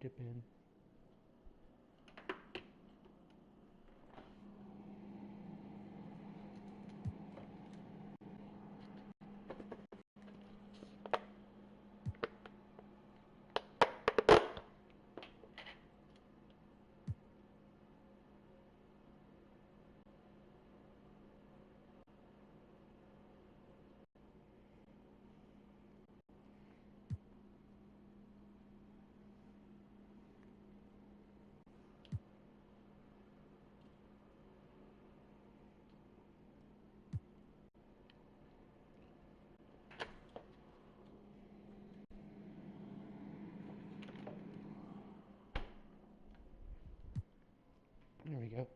dip in. There we go.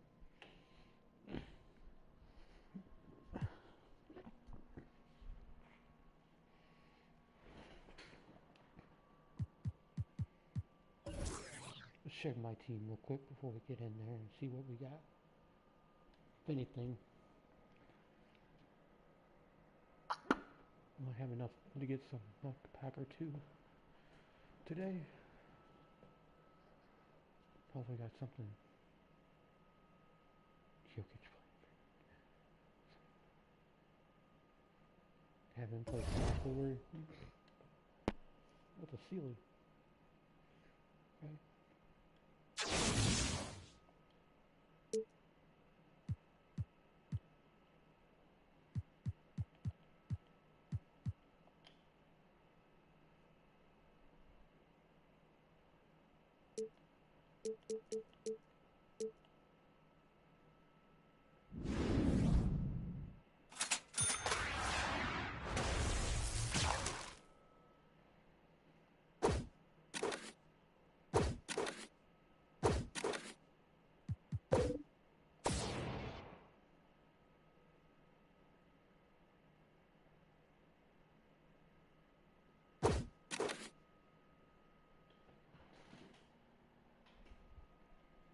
Let's check my team real quick before we get in there and see what we got. If anything, might have enough to get some like a pack or two today. Hopefully got something. Jokic have him play small forward with a ceiling. Okay.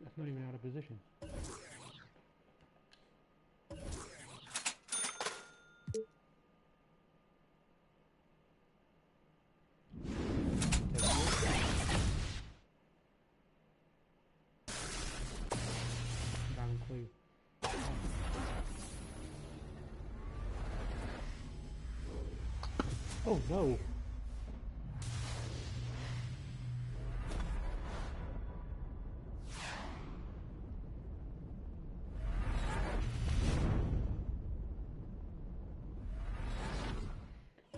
That's not even out of position. Down clear. Oh no!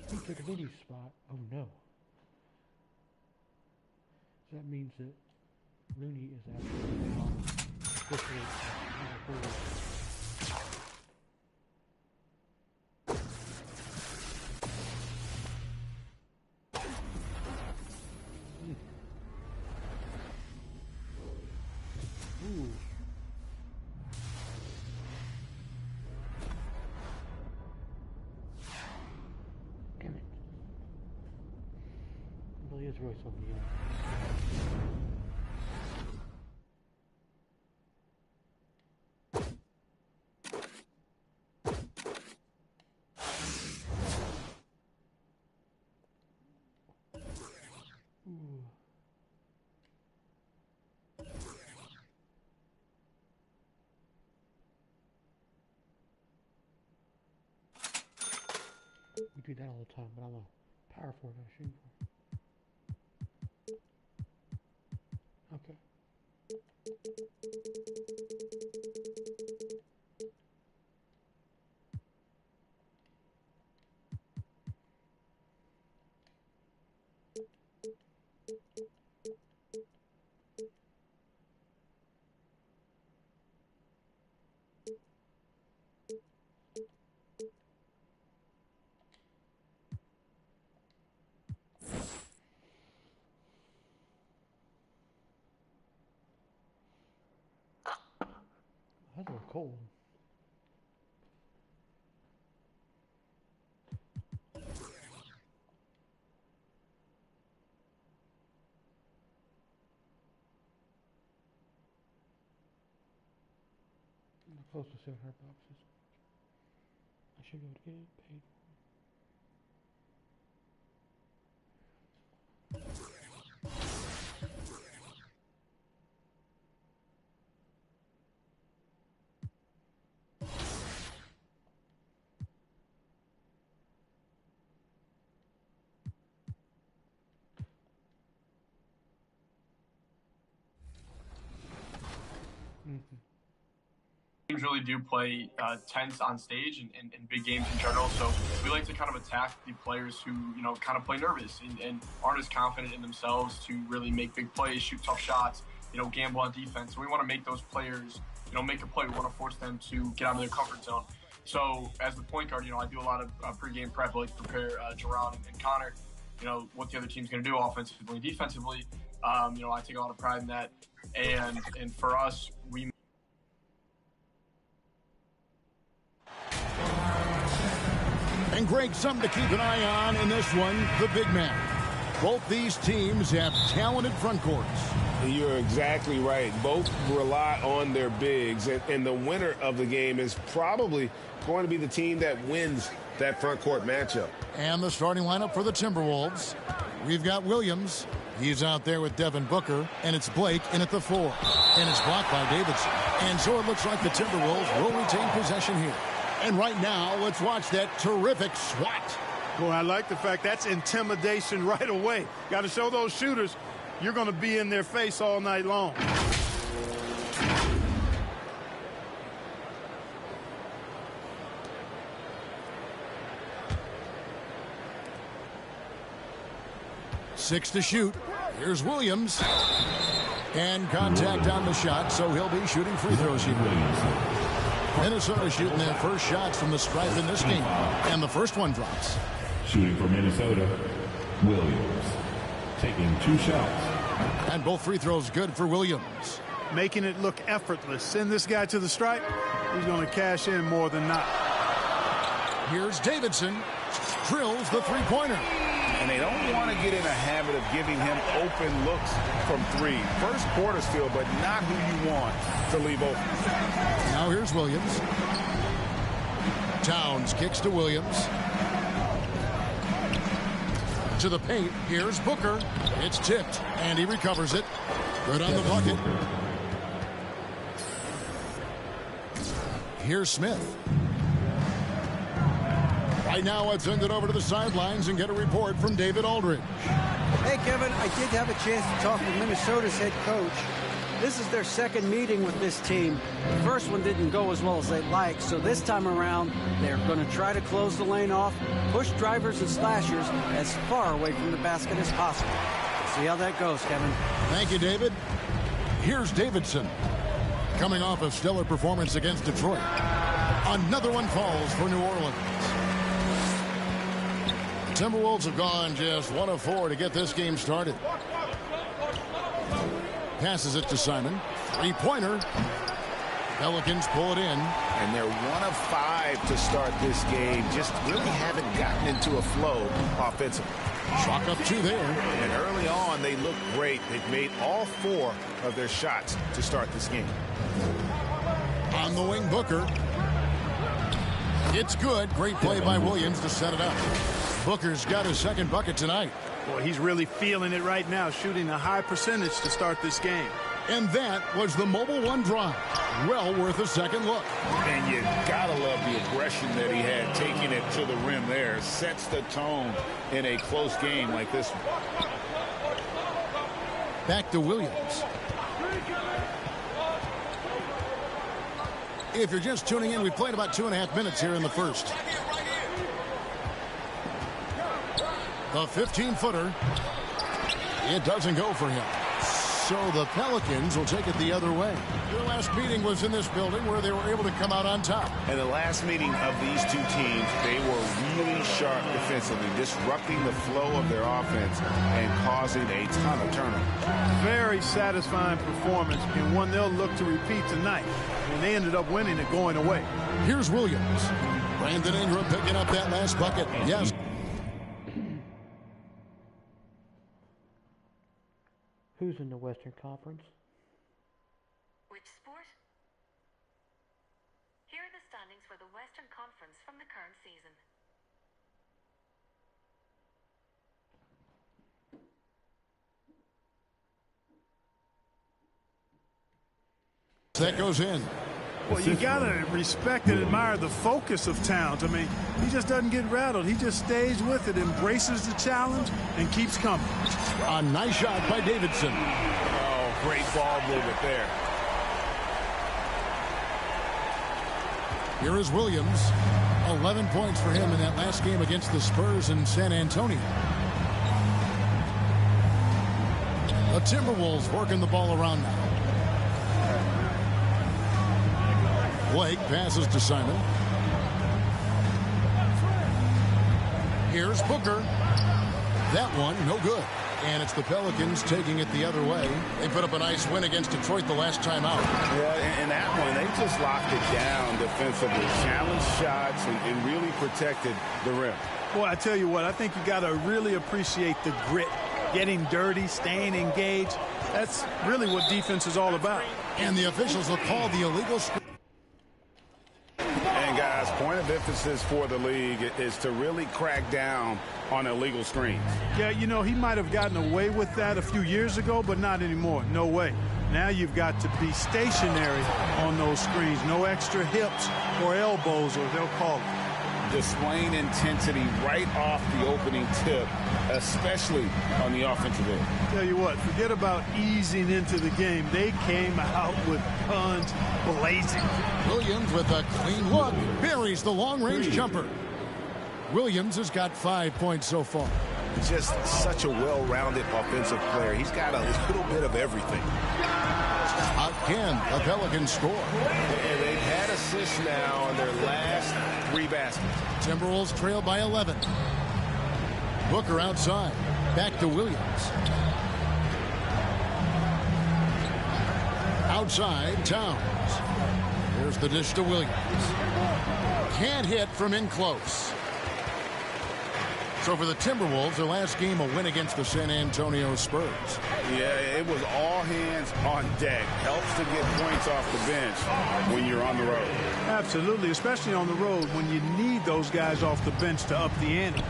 He took Vinny's spot. Oh no. So that means that Rooney is actually now officially power forward. Ooh. Damn it. It really is Royce on the end. Ooh. We do that all the time, but I'm a power forward I shoot for. Okay. That's a little cold. I'm close to 700 boxes. I should be able to get it paid for. Teams really do play tense on stage and big games in general. So we like to kind of attack the players who, kind of play nervous and aren't as confident in themselves to really make big plays, shoot tough shots, gamble on defense. So we want to make those players, make a play. We want to force them to get out of their comfort zone. So as the point guard, I do a lot of pregame prep, like to prepare Jerron and Connor, what the other team's going to do offensively and defensively. I take a lot of pride in that. And for us, we And Greg, something to keep an eye on in this one, the big man. Both these teams have talented front courts. You're exactly right. Both rely on their bigs, and the winner of the game is probably going to be the team that wins that front court matchup. And the starting lineup for the Timberwolves. We've got Williams. He's out there with Devin Booker, and it's Blake in at the 4. And it's blocked by Davidson. And so it looks like the Timberwolves will retain possession here. And right now, let's watch that terrific swat. Well, I like the fact that's intimidation right away. Got to show those shooters you're going to be in their face all night long. Six to shoot. Here's Williams. And contact on the shot, so he'll be shooting free throws here. Minnesota shooting their first shots from the stripe in this game. And the first one drops. Shooting for Minnesota, Williams. Taking 2 shots. And both free throws good for Williams. Making it look effortless. Send this guy to the stripe. He's going to cash in more than not. Here's Davidson. Drills the three-pointer. And they don't want to get in a habit of giving him open looks from 3. First quarter still, but not who you want to leave open. Now here's Williams. Towns kicks to Williams. To the paint. Here's Booker. It's tipped, and he recovers it. Good on the bucket. Here's Smith. Right now, let's send it over to the sidelines and get a report from David Aldridge. Hey, Kevin, I did have a chance to talk with Minnesota's head coach. This is their second meeting with this team. The first one didn't go as well as they'd like, so this time around, they're going to try to close the lane off, push drivers and slashers as far away from the basket as possible. See how that goes, Kevin. Thank you, David. Here's Davidson. Coming off a stellar performance against Detroit. Another one falls for New Orleans. The Timberwolves have gone just 1 of 4 to get this game started. Passes it to Simon. Three-pointer. Pelicans pull it in. And they're 1 of 5 to start this game. Just really haven't gotten into a flow offensively. Chalk up 2 there. And early on, they look great. They've made all 4 of their shots to start this game. On the wing, Booker. It's good. Great play by Williams to set it up. Booker's got his second bucket tonight. Boy, he's really feeling it right now, shooting a high percentage to start this game. And that was the Mobile One drive. Well worth a second look. And you gotta love the aggression that he had, taking it to the rim there. Sets the tone in a close game like this one. Back to Williams. If you're just tuning in, we played about 2.5 minutes here in the first. The 15-footer. It doesn't go for him. So the Pelicans will take it the other way. Their last meeting was in this building where they were able to come out on top. And the last meeting of these two teams, they were really sharp defensively, disrupting the flow of their offense and causing a ton of turnovers. Very satisfying performance, and one they'll look to repeat tonight. And they ended up winning it going away. Here's Williams. Brandon Ingram picking up that last bucket. Yes. Who's in the Western Conference? Which sport? Here are the standings for the Western Conference from the current season. That goes in. Well, you got to respect and admire the focus of Towns. I mean, he just doesn't get rattled. He just stays with it, embraces the challenge, and keeps coming. A nice shot by Davidson. Oh, great ball movement there. Here is Williams. 11 points for him in that last game against the Spurs in San Antonio. The Timberwolves working the ball around now. Blake passes to Simon. Here's Booker. That one, no good. And it's the Pelicans taking it the other way. They put up a nice win against Detroit the last time out. Yeah, and that one, they just locked it down defensively. Challenged shots and really protected the rim. Boy, I tell you what, I think you got to really appreciate the grit. Getting dirty, staying engaged. That's really what defense is all about. And the officials will call the illegal screen. And guys, point of emphasis for the league is to really crack down on illegal screens. Yeah, you know, he might have gotten away with that a few years ago, but not anymore. No way. Now you've got to be stationary on those screens. No extra hips or elbows, or they'll call it. Displaying intensity right off the opening tip, especially on the offensive end. Tell you what, forget about easing into the game. They came out with guns blazing. Williams with a clean look buries the long-range jumper. Williams has got 5 points so far. Just such a well-rounded offensive player. He's got a little bit of everything. Again, the Pelicans score. And they've had assists now on their last 3 baskets. Timberwolves trail by 11. Booker outside. Back to Williams. Outside, Towns. Here's the dish to Williams. Can't hit from in close. So for the Timberwolves, their last game a win against the San Antonio Spurs. Yeah, it was all hands on deck. Helps to get points off the bench when you're on the road. Absolutely, especially on the road when you need those guys off the bench to up the ante.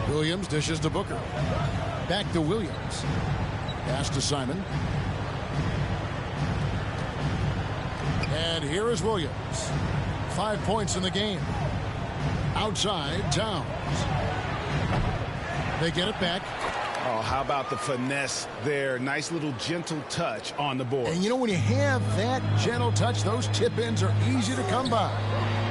Williams dishes to Booker. Back to Williams. Pass to Simon. And here is Williams. 5 points in the game. Outside, Towns. They get it back. Oh, how about the finesse there? Nice little gentle touch on the board. And you know, when you have that gentle touch, those tip-ins are easy to come by.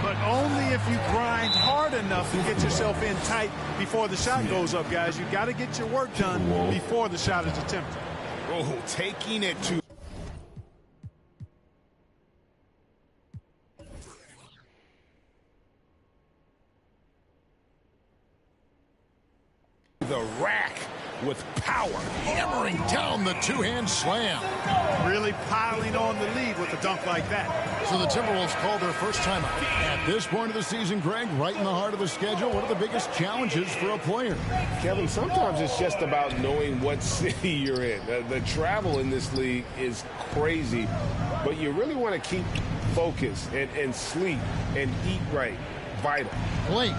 But only if you grind hard enough to get yourself in tight before the shot goes up, guys. You got to get your work done before the shot is attempted. Oh, taking it to the rack with power, hammering down the two-hand slam. Really piling on the lead with a dunk like that. So the Timberwolves call their first timeout. At this point of the season, Greg, right in the heart of the schedule, what are the biggest challenges for a player? Kevin, sometimes it's just about knowing what city you're in. The travel in this league is crazy, but you really want to keep focus and sleep and eat right. Vital. Blake.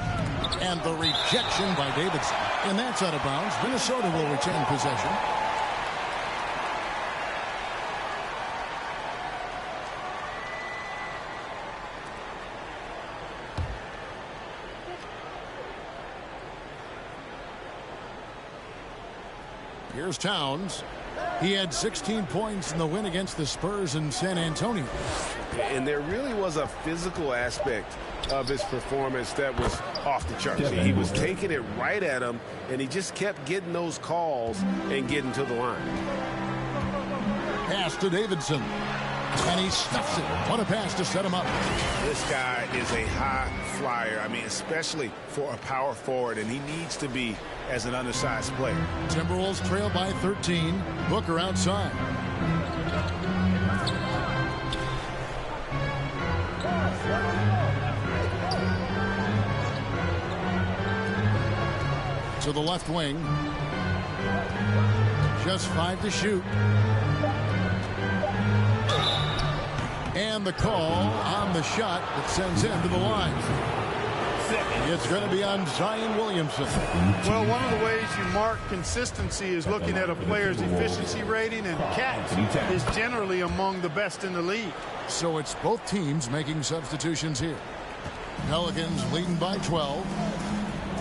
And the rejection by Davidson. And that's out of bounds. Minnesota will retain possession. Here's Towns. He had 16 points in the win against the Spurs in San Antonio. And there really was a physical aspect of his performance that was off the charts. He was taking it right at him, and he just kept getting those calls and getting to the line. Pass to Davidson. And he stuffs it. What a pass to set him up. This guy is a high flyer. I mean, especially for a power forward, and he needs to be as an undersized player. Timberwolves trail by 13. Booker outside. To the left wing. Just 5 to shoot. And the call on the shot that sends him to the line. It's going to be on Zion Williamson. Well, one of the ways you mark consistency is looking at a player's efficiency rating, and Cat is generally among the best in the league. So it's both teams making substitutions here. Pelicans leading by 12.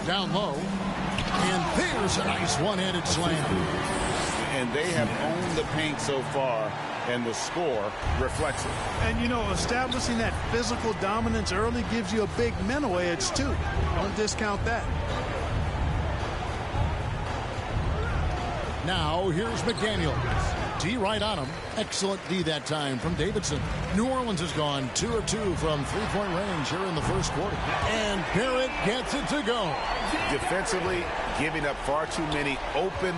Down low. And there's a nice one-handed slam. And they have owned the paint so far. and the score reflects it. And, you know, establishing that physical dominance early gives you a big mental edge, too. Don't discount that. Now, here's McDaniels. D right on him. Excellent D that time from Davidson. New Orleans has gone 2 of 2 from three-point range here in the first quarter. And Barrett gets it to go. Defensively, giving up far too many open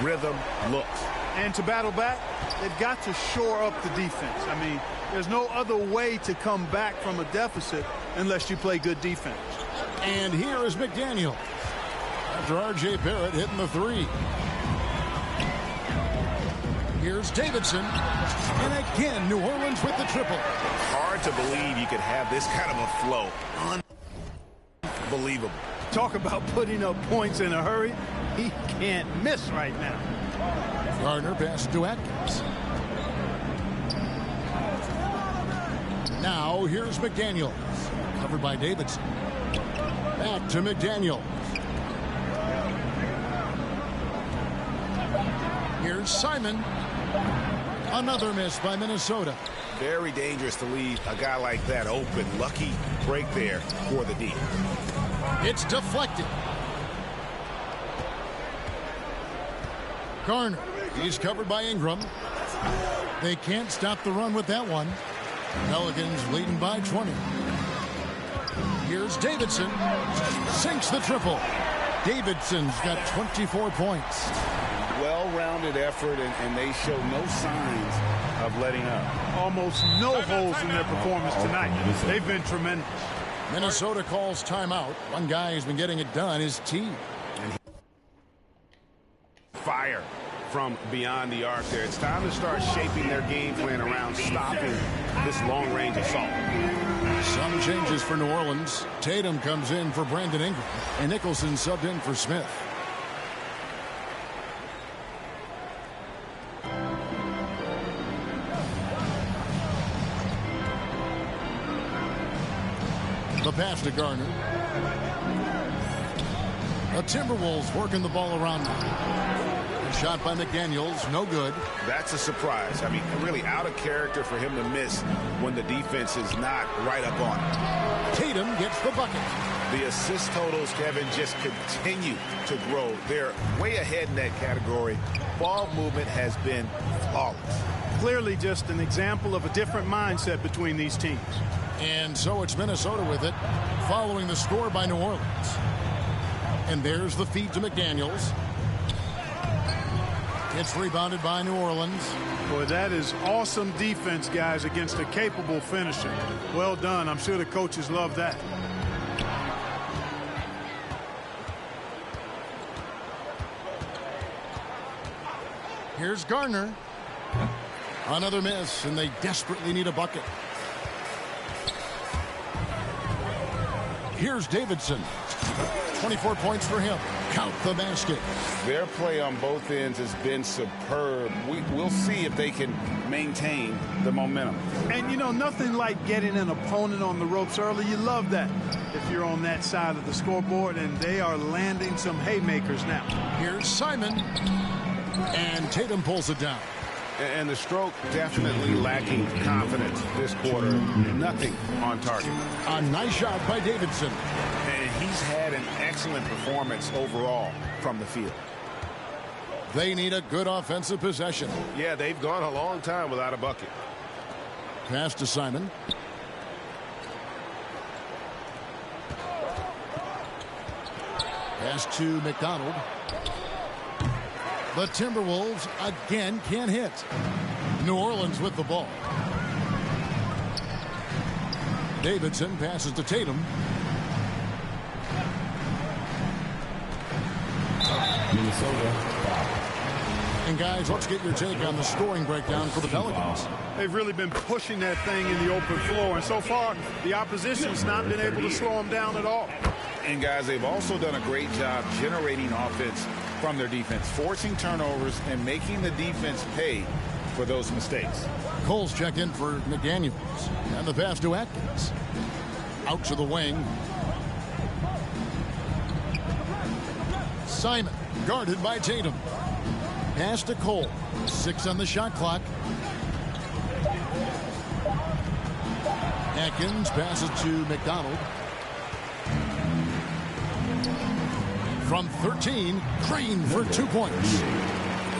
rhythm looks. And to battle back, they've got to shore up the defense. I mean, there's no other way to come back from a deficit unless you play good defense. And here is McDaniel. After R.J. Barrett hitting the three. Here's Davidson. And again, New Orleans with the triple. Hard to believe you could have this kind of a flow. Unbelievable. Talk about putting up points in a hurry. He can't miss right now. Gardner passes to Atkins. Now here's McDaniels. Covered by Davidson. Back to McDaniels. Here's Simon. Another miss by Minnesota. Very dangerous to leave a guy like that open. Lucky break there for the D. It's deflected. Garner. He's covered by Ingram. They can't stop the run with that one. Pelicans leading by 20. Here's Davidson. Sinks the triple. Davidson's got 24 points. Well-rounded effort, and they show no signs of letting up. Almost no holes in their performance tonight. They've been tremendous. Minnesota calls timeout. One guy who's been getting it done is T. Fire from beyond the arc there. It's time to start shaping their game plan around stopping this long-range assault. Some changes for New Orleans. Tatum comes in for Brandon Ingram, and Nicholson subbed in for Smith. The pass to Garner. The Timberwolves working the ball around now. A shot by McDaniels, no good. That's a surprise. I mean, really out of character for him to miss when the defense is not right up on him. Tatum gets the bucket. The assist totals, Kevin, just continue to grow. They're way ahead in that category. Ball movement has been flawless. Clearly just an example of a different mindset between these teams. And so it's Minnesota with it, following the score by New Orleans. And there's the feed to McDaniels. It's rebounded by New Orleans. Boy, that is awesome defense, guys, against a capable finisher. Well done. I'm sure the coaches love that. Here's Garner. Another miss, and they desperately need a bucket. Here's Davidson. 24 points for him. Count the basket. Their play on both ends has been superb. We'll see if they can maintain the momentum. And, you know, nothing like getting an opponent on the ropes early. You love that if you're on that side of the scoreboard, and they are landing some haymakers now. Here's Simon. And Tatum pulls it down. And the stroke definitely lacking confidence this quarter. Nothing on target. A nice shot by Davidson. And he's had an excellent performance overall from the field. They need a good offensive possession. Yeah, they've gone a long time without a bucket. Pass to Simon. Pass to McDonald. The Timberwolves again can't hit. New Orleans with the ball. Davidson passes to Tatum. Minnesota foul. And guys, let's get your take on the scoring breakdown for the Pelicans. They've really been pushing that thing in the open floor, and so far the opposition's not been able to slow them down at all. And guys, they've also done a great job generating offense from their defense, forcing turnovers and making the defense pay for those mistakes. Cole's checked in for McDaniels. And the pass to Atkins. Out to the wing. Simon guarded by Tatum. Pass to Cole. 6 on the shot clock. Atkins passes to McDonald. From 13, Crane for 2 points.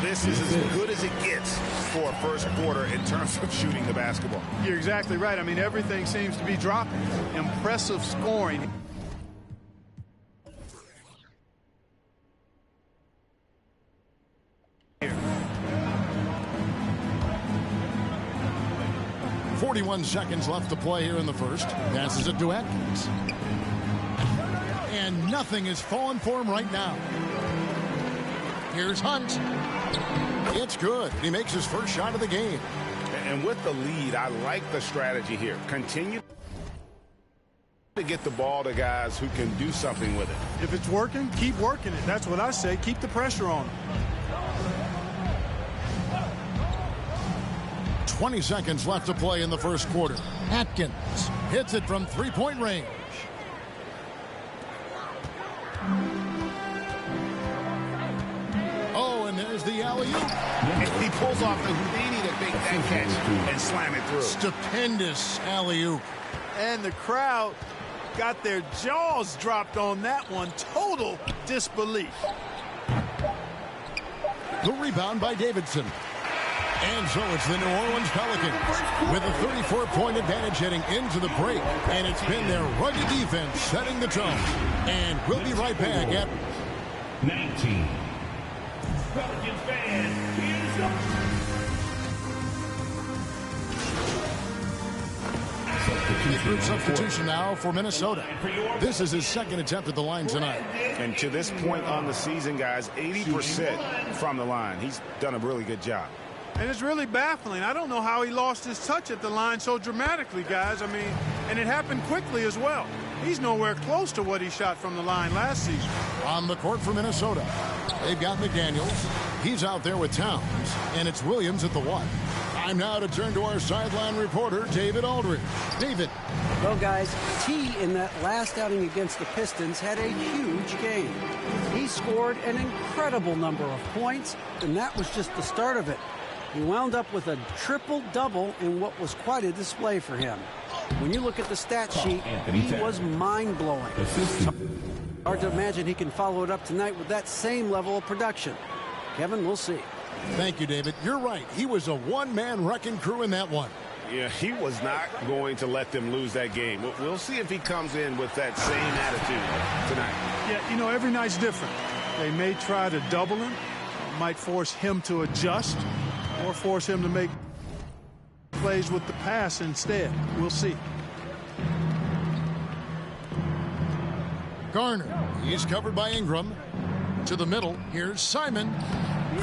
This is as good as it gets for a first quarter in terms of shooting the basketball. You're exactly right. I mean, everything seems to be dropping. Impressive scoring. Here. 41 seconds left to play here in the first. Passes it to Atkins. And nothing is falling for him right now. Here's Hunt. It's good. He makes his first shot of the game. And with the lead, I like the strategy here. Continue to get the ball to guys who can do something with it. If it's working, keep working it. That's what I say. Keep the pressure on him. 20 seconds left to play in the first quarter. Atkins hits it from three-point range. Oh, and there's the alley-oop. He pulls off the Houdini to make that catch and slam it through. Stupendous alley-oop. And the crowd got their jaws dropped on that one. Total disbelief. The rebound by Davidson. And so it's the New Orleans Pelicans with a 34-point advantage heading into the break. And it's been their rugged defense setting the tone. And we'll be right back at 19. Pelicans fan, here's the group substitution now for Minnesota. This is his second attempt at the line tonight. And to this point on the season, guys, 80% from the line. He's done a really good job. And it's really baffling. I don't know how he lost his touch at the line so dramatically, guys. I mean, and it happened quickly as well. He's nowhere close to what he shot from the line last season. On the court for Minnesota, they've got McDaniels. He's out there with Towns. And it's Williams at the one. Time now to turn to our sideline reporter, David Aldridge. David. Well, guys, T in that last outing against the Pistons had a huge game. He scored an incredible number of points, and that was just the start of it. He wound up with a triple-double in what was quite a display for him. When you look at the stat sheet, he was mind-blowing. Hard to imagine he can follow it up tonight with that same level of production. Kevin, we'll see. Thank you, David. You're right. He was a one-man wrecking crew in that one. Yeah, he was not going to let them lose that game. We'll see if he comes in with that same attitude tonight. Yeah, you know, every night's different. They may try to double him, might force him to adjust, or force him to make plays with the pass instead. We'll see. Garner, he's covered by Ingram. To the middle, here's Simon.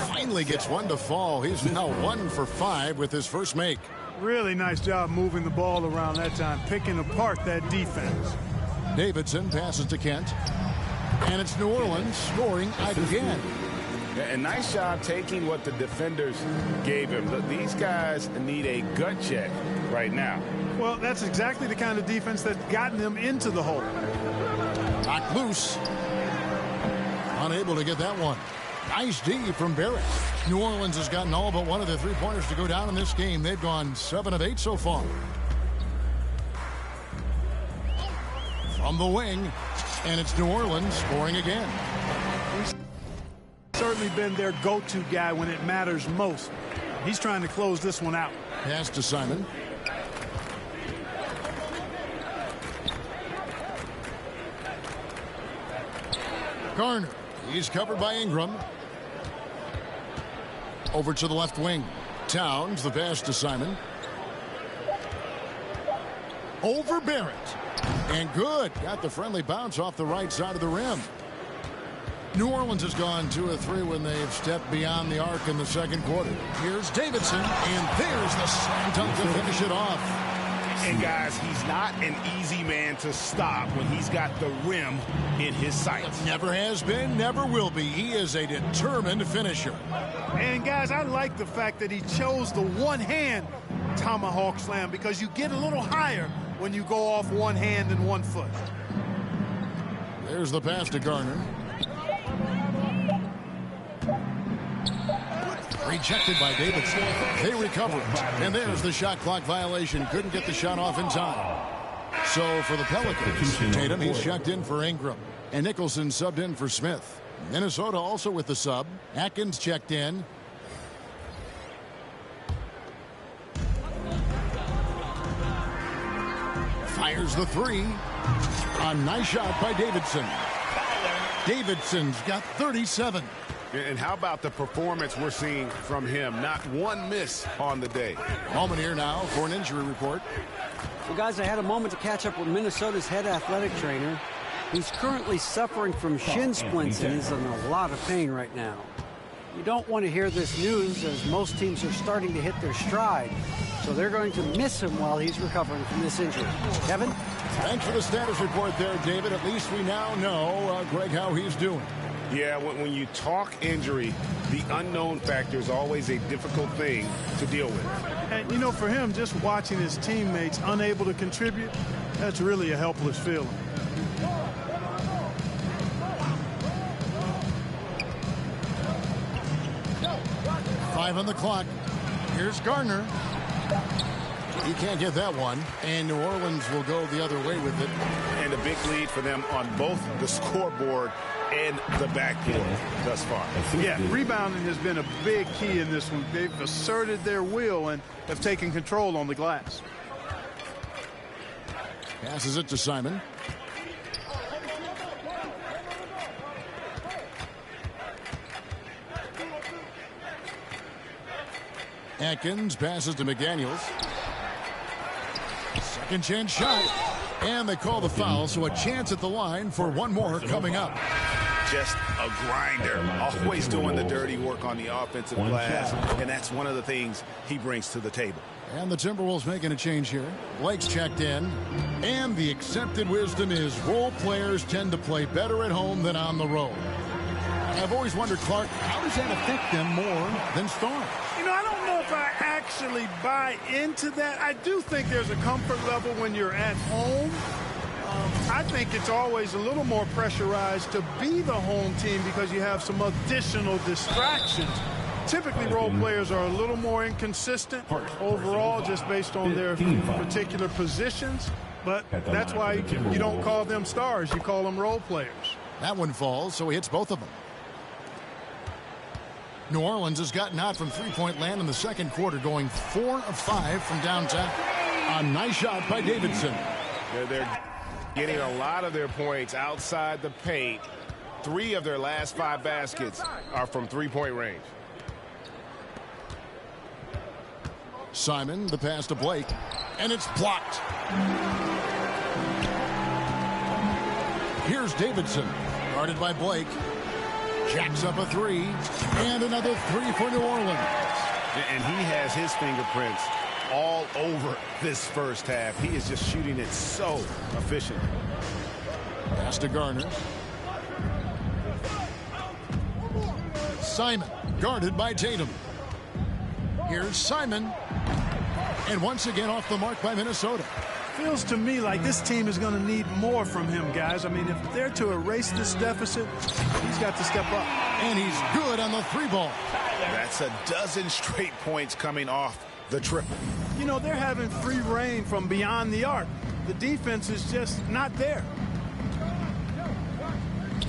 Finally gets one to fall. He's now 1 for 5 with his first make. Really nice job moving the ball around that time, picking apart that defense. Davidson passes to Kent. And it's New Orleans scoring again. A nice job taking what the defenders gave him. These guys need a gut check right now. Well, that's exactly the kind of defense that's gotten them into the hole. Knocked loose. Unable to get that one. Nice D from Barrett. New Orleans has gotten all but one of their three-pointers to go down in this game. They've gone 7 of 8 so far. From the wing, and it's New Orleans scoring again. Certainly been their go-to guy when it matters most. He's trying to close this one out. Pass to Simon. Garner, he's covered by Ingram. Over to the left wing. Towns, the pass to Simon. Over Barrett. And good. Got the friendly bounce off the right side of the rim. New Orleans has gone 2 of 3 when they've stepped beyond the arc in the second quarter. Here's Davidson, and there's the slam dunk to finish it off. And guys, he's not an easy man to stop when he's got the rim in his sights. Never has been, never will be. He is a determined finisher. And guys, I like the fact that he chose the one-hand tomahawk slam because you get a little higher when you go off one hand and 1 foot. There's the pass to Garner. Rejected by Davidson. They recover it. And there's the shot clock violation. Couldn't get the shot off in time. So for the Pelicans, Tatum, he's checked in for Ingram. And Nicholson subbed in for Smith. Minnesota also with the sub. Atkins checked in. Fires the three. A nice shot by Davidson. Davidson's got 37. And how about the performance we're seeing from him? Not one miss on the day. Moment here now for an injury report. Well, guys, I had a moment to catch up with Minnesota's head athletic trainer. He's currently suffering from shin splints and is in a lot of pain right now. You don't want to hear this news, as most teams are starting to hit their stride. So they're going to miss him while he's recovering from this injury. Kevin? Thanks for the status report there, David. At least we now know, Greg, how he's doing. Yeah, when you talk injury, the unknown factor is always a difficult thing to deal with. And, you know, for him, just watching his teammates unable to contribute, that's really a helpless feeling. Five on the clock. Here's Gardner. He can't get that one, and New Orleans will go the other way with it. And a big lead for them on both the scoreboard and the backboard thus far. Yeah, rebounding has been a big key in this one. They've asserted their will and have taken control on the glass. Passes it to Simon. Atkins passes to McDaniels. Second chance shot. And they call the foul, so a chance at the line for one more coming up. Just a grinder, always doing the dirty work on the offensive glass, and that's one of the things he brings to the table. And the Timberwolves making a change here. Blake's checked in. And the accepted wisdom is role players tend to play better at home than on the road. I've always wondered, Clark, how does that affect them more than stars? You know, I don't know if I actually buy into that. I do think there's a comfort level when you're at home. I think it's always a little more pressurized to be the home team because you have some additional distractions. Typically, role players are a little more inconsistent overall just based on their particular positions. But that's why you don't call them stars. You call them role players. That one falls, so he hits both of them. New Orleans has gotten out from three-point land in the second quarter, going 4 of 5 from downtown. A nice shot by Davidson. They're getting a lot of their points outside the paint. 3 of their last 5 baskets are from three-point range. Simon, the pass to Blake, and it's blocked. Here's Davidson, guarded by Blake. Jacks up a 3, and another 3 for New Orleans. And he has his fingerprints all over this first half. He is just shooting it so efficient. Pass to Garner. Simon, guarded by Tatum. Here's Simon. And once again off the mark by Minnesota. Feels to me like this team is going to need more from him, guys. I mean, if they're to erase this deficit, he's got to step up. And he's good on the 3-ball. That's a dozen straight points coming off the triple. You know, they're having free reign from beyond the arc. The defense is just not there.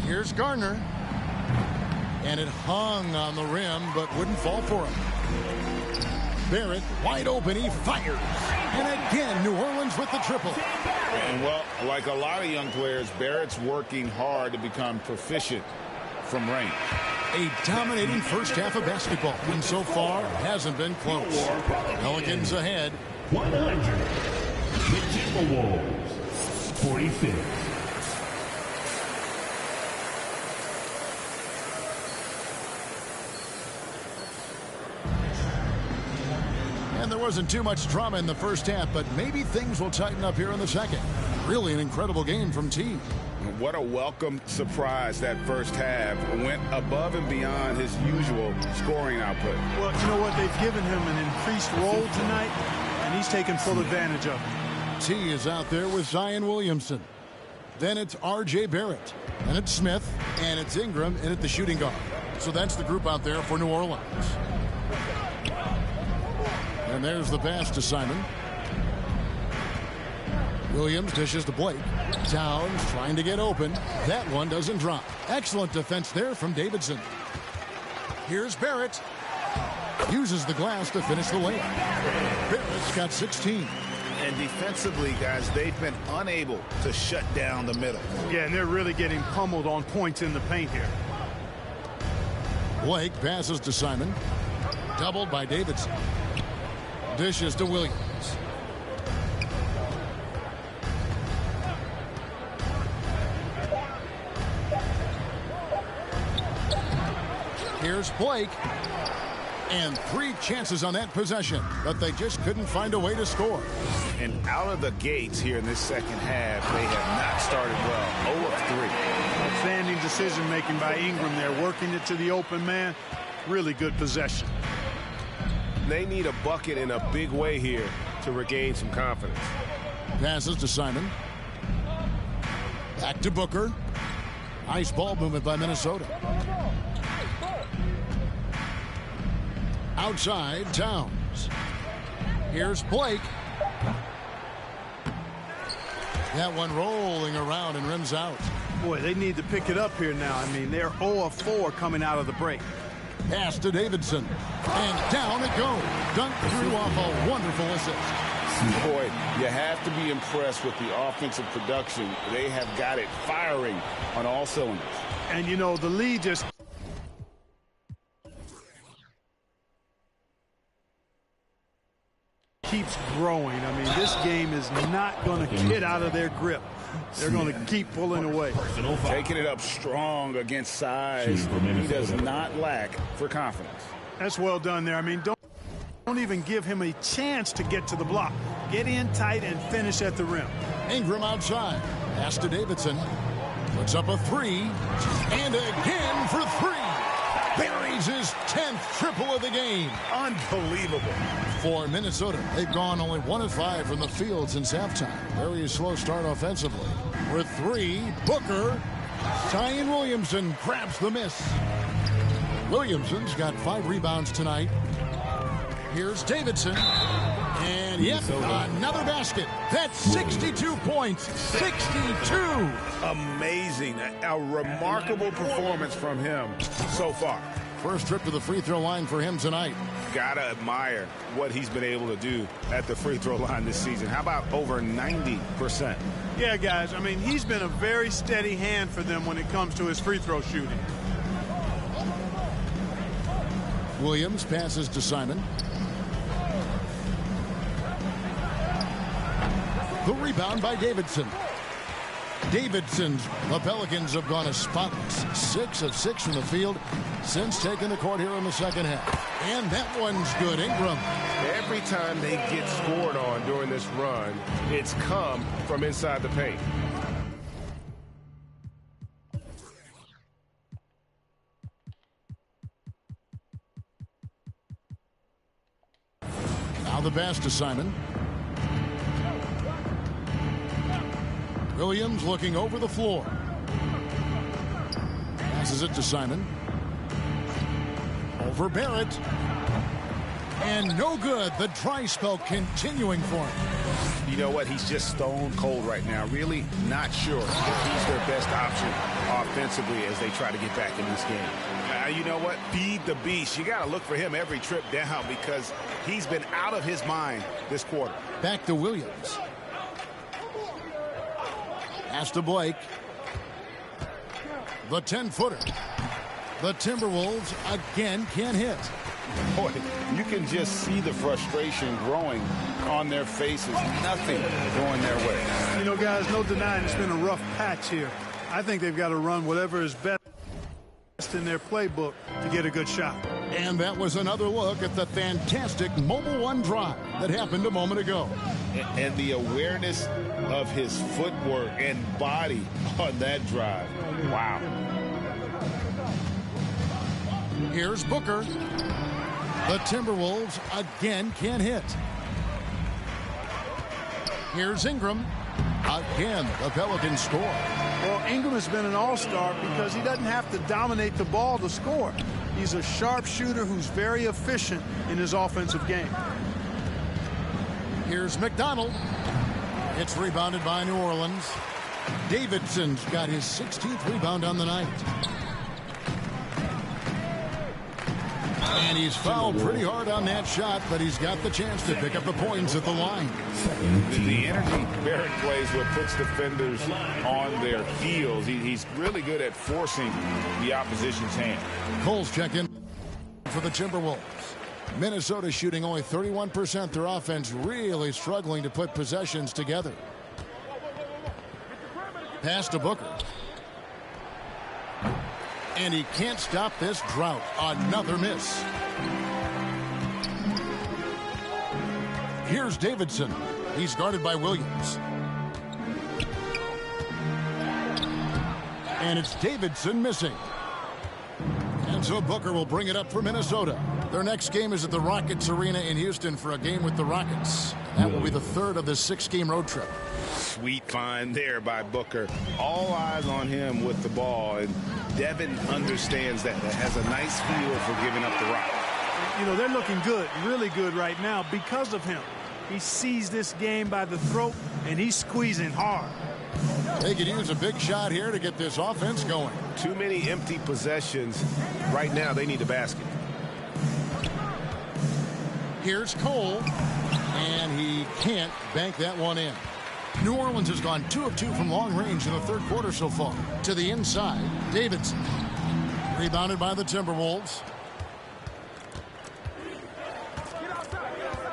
Here's Garner. And it hung on the rim, but wouldn't fall for him. Barrett, wide open, he fires. And again, New Orleans with the triple. And, well, like a lot of young players, Barrett's working hard to become proficient from range. A dominating first half of basketball, and so far hasn't been close. Pelicans ahead. 100. The Timberwolves. 46. And there wasn't too much drama in the first half, but maybe things will tighten up here in the second. Really an incredible game from team. What a welcome surprise that first half. Went above and beyond his usual scoring output. Well, you know what? They've given him an increased role tonight, and he's taken full advantage of it. T is out there with Zion Williamson. Then it's R.J. Barrett. And it's Smith. And it's Ingram in at the shooting guard. So that's the group out there for New Orleans. And there's the pass to Simon. Williams dishes to Blake. Towns trying to get open. That one doesn't drop. Excellent defense there from Davidson. Here's Barrett. Uses the glass to finish the lane. Barrett's got 16. And defensively, guys, they've been unable to shut down the middle. Yeah, and they're really getting pummeled on points in the paint here. Blake passes to Simon. Doubled by Davidson. Dishes to Williams. Here's Blake. And 3 chances on that possession, but they just couldn't find a way to score. And out of the gates here in this second half, they have not started well. 0 of 3. Outstanding decision-making by Ingram there, working it to the open man. Really good possession. They need a bucket in a big way here to regain some confidence. Passes to Simon. Back to Booker. Nice ball movement by Minnesota. Outside, Towns. Here's Blake. That one rolling around and rims out. Boy, they need to pick it up here now. I mean, they're 0 of 4 coming out of the break. Pass to Davidson. And down it goes. Dunked through off a wonderful assist. Boy, you have to be impressed with the offensive production. They have got it firing on all cylinders. And, you know, the lead just keeps growing. I mean, this game is not going to get out of their grip. They're going to keep pulling away. Taking it up strong against size. He does not lack for confidence. That's well done there. I mean, don't even give him a chance to get to the block. Get in tight and finish at the rim. Ingram outside. Pass to Davidson. Puts up a 3. And again for 3. Buries his 10th triple of the game. Unbelievable. For Minnesota, they've gone only 1 of 5 from the field since halftime. Very slow start offensively. For 3, Booker. Zion Williamson grabs the miss. Williamson's got 5 rebounds tonight. Here's Davidson. And yep, another basket. That's 62 points. 62. Amazing. A remarkable performance from him so far. First trip to the free throw line for him tonight. Gotta admire what he's been able to do at the free throw line this season. How about over 90%? Yeah, guys, I mean, he's been a very steady hand for them when it comes to his free throw shooting. Williams passes to Simon. The rebound by Davidson. The Pelicans have gone as spotless. 6 of 6 from the field since taking the court here in the second half. And that one's good. Ingram. Every time they get scored on during this run, it's come from inside the paint. Now the pass to Simon. Williams looking over the floor. Passes it to Simon. Over Barrett. And no good. The dry spell continuing for him. You know what? He's just stone cold right now. Really not sure if he's their best option offensively as they try to get back in this game. You know what? Feed the beast. You got to look for him every trip down because he's been out of his mind this quarter. Back to Williams. Pass to Blake. The 10-footer. The Timberwolves again can't hit. Boy, you can just see the frustration growing on their faces. Nothing going their way. You know, guys, no denying it's been a rough patch here. I think they've got to run whatever is best in their playbook to get a good shot. And that was another look at the fantastic Mobile One drive that happened a moment ago. And the awareness of his footwork and body on that drive. Wow. Here's Booker. The Timberwolves again can't hit. Here's Ingram. Again, the Pelicans score. Well, Ingram has been an all-star because he doesn't have to dominate the ball to score. He's a sharpshooter who's very efficient in his offensive game. Here's McDonald. It's rebounded by New Orleans. Davidson's got his 16th rebound on the night. And he's fouled pretty hard on that shot, but he's got the chance to pick up the points at the line. The energy Barrett plays with puts defenders on their heels. He's really good at forcing the opposition's hand. Cole's check in for the Timberwolves. Minnesota shooting only 31%. Their offense really struggling to put possessions together. Pass to Booker. And he can't stop this drought. Another miss. Here's Davidson. He's guarded by Williams. And it's Davidson missing. And so Booker will bring it up for Minnesota. Their next game is at the Rockets Arena in Houston for a game with the Rockets. That will be the third of this 6-game road trip. Sweet find there by Booker. All eyes on him with the ball, and Devin understands that. That has a nice feel for giving up the rock. You know, they're looking good, really good right now because of him. He sees this game by the throat, and he's squeezing hard. They could use a big shot here to get this offense going. Too many empty possessions. Right now, they need a basket. Here's Cole, and he can't bank that one in. New Orleans has gone 2 of 2 from long range in the third quarter so far. To the inside, Davidson. Rebounded by the Timberwolves.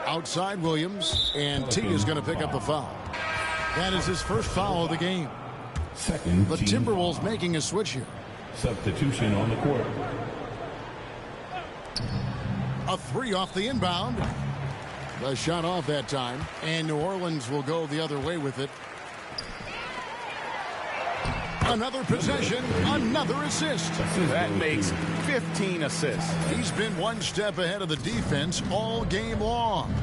Outside Williams, and T is going to pick up the foul. That is his first foul of the game. Second The Timberwolves making a switch here. Substitution on the court. A 3 off the inbound. The shot off that time, and New Orleans will go the other way with it. Another possession, another assist. That makes 15 assists. He's been one step ahead of the defense all game long.